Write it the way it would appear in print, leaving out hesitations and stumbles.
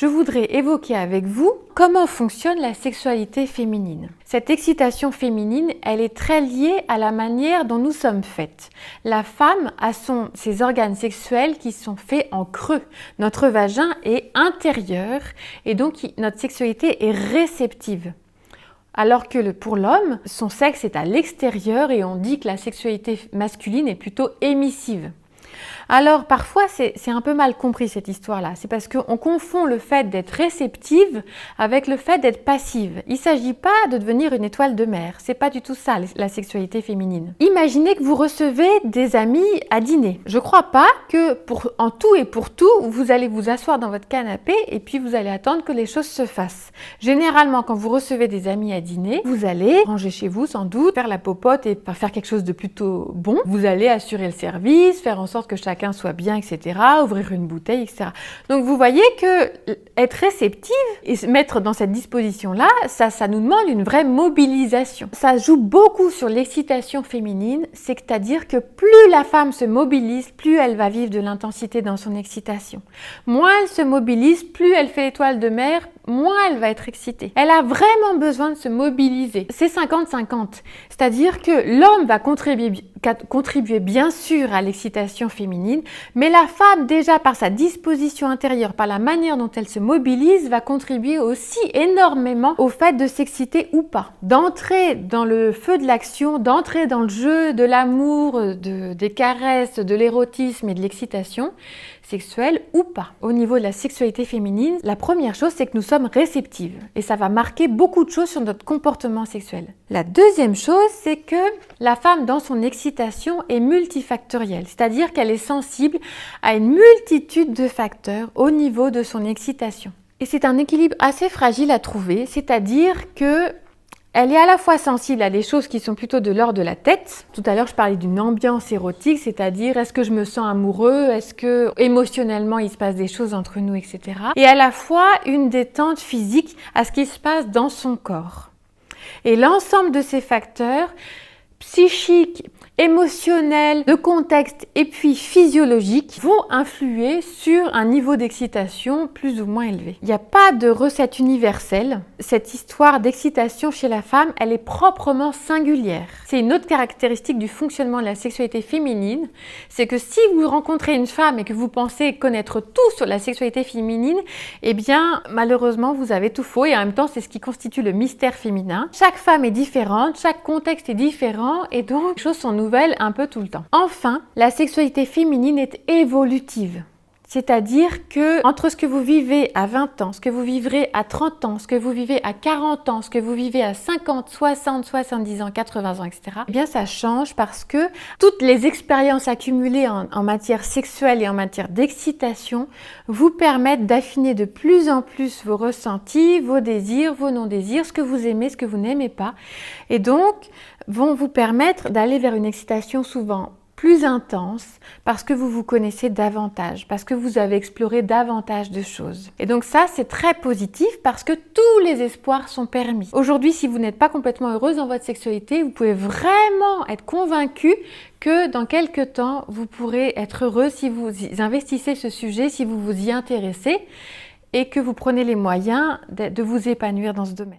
je voudrais évoquer avec vous comment fonctionne la sexualité féminine. Cette excitation féminine, elle est très liée à la manière dont nous sommes faites. La femme a ses organes sexuels qui sont faits en creux. Notre vagin est intérieur et donc notre sexualité est réceptive. Alors que pour l'homme, son sexe est à l'extérieur et on dit que la sexualité masculine est plutôt émissive. Alors parfois c'est un peu mal compris cette histoire-là, c'est parce qu'on confond le fait d'être réceptive avec le fait d'être passive. Il ne s'agit pas de devenir une étoile de mer, c'est pas du tout ça la sexualité féminine. Imaginez que vous recevez des amis à dîner. Je crois pas que en tout et pour tout, vous allez vous asseoir dans votre canapé et puis vous allez attendre que les choses se fassent. Généralement quand vous recevez des amis à dîner, vous allez ranger chez vous sans doute, faire la popote et faire quelque chose de plutôt bon. Vous allez assurer le service, faire en sorte que chacun soit bien, etc., ouvrir une bouteille, etc. Donc vous voyez que être réceptive et se mettre dans cette disposition-là, ça nous demande une vraie mobilisation. Ça joue beaucoup sur l'excitation féminine, c'est-à-dire que plus la femme se mobilise, plus elle va vivre de l'intensité dans son excitation. Moins elle se mobilise, plus elle fait l'étoile de mer, moins elle va être excitée. Elle a vraiment besoin de se mobiliser. C'est 50-50. C'est-à-dire que l'homme va contribuer bien sûr à l'excitation féminine, mais la femme, déjà par sa disposition intérieure, par la manière dont elle se mobilise, va contribuer aussi énormément au fait de s'exciter ou pas. D'entrer dans le feu de l'action, d'entrer dans le jeu de l'amour, des caresses, de l'érotisme et de l'excitation sexuelle ou pas. Au niveau de la sexualité féminine, la première chose, c'est que nous sommes réceptives et ça va marquer beaucoup de choses sur notre comportement sexuel. La deuxième chose, c'est que la femme dans son excitation est multifactorielle, c'est-à-dire qu'elle est sensible à une multitude de facteurs au niveau de son excitation. Et c'est un équilibre assez fragile à trouver, c'est-à-dire que elle est à la fois sensible à des choses qui sont plutôt de l'ordre de la tête. Tout à l'heure, je parlais d'une ambiance érotique, c'est-à-dire est-ce que je me sens amoureux, est-ce que émotionnellement il se passe des choses entre nous, etc. Et à la fois une détente physique à ce qui se passe dans son corps. Et l'ensemble de ces facteurs psychiques, émotionnels, de contexte et puis physiologiques vont influer sur un niveau d'excitation plus ou moins élevé. Il n'y a pas de recette universelle. Cette histoire d'excitation chez la femme, elle est proprement singulière. C'est une autre caractéristique du fonctionnement de la sexualité féminine, c'est que si vous rencontrez une femme et que vous pensez connaître tout sur la sexualité féminine, eh bien malheureusement vous avez tout faux et en même temps c'est ce qui constitue le mystère féminin. Chaque femme est différente, chaque contexte est différent et donc les choses sont nouvelles un peu tout le temps. Enfin, la sexualité féminine est évolutive. C'est-à-dire que entre ce que vous vivez à 20 ans, ce que vous vivrez à 30 ans, ce que vous vivez à 40 ans, ce que vous vivez à 50, 60, 70 ans, 80 ans, etc., eh bien ça change parce que toutes les expériences accumulées en matière sexuelle et en matière d'excitation vous permettent d'affiner de plus en plus vos ressentis, vos désirs, vos non-désirs, ce que vous aimez, ce que vous n'aimez pas. Et donc, vont vous permettre d'aller vers une excitation souvent plus intense parce que vous vous connaissez davantage, parce que vous avez exploré davantage de choses. Et donc ça, c'est très positif parce que tous les espoirs sont permis. Aujourd'hui, si vous n'êtes pas complètement heureuse dans votre sexualité, vous pouvez vraiment être convaincu que dans quelques temps, vous pourrez être heureuse si vous investissez ce sujet, si vous vous y intéressez et que vous prenez les moyens de vous épanouir dans ce domaine.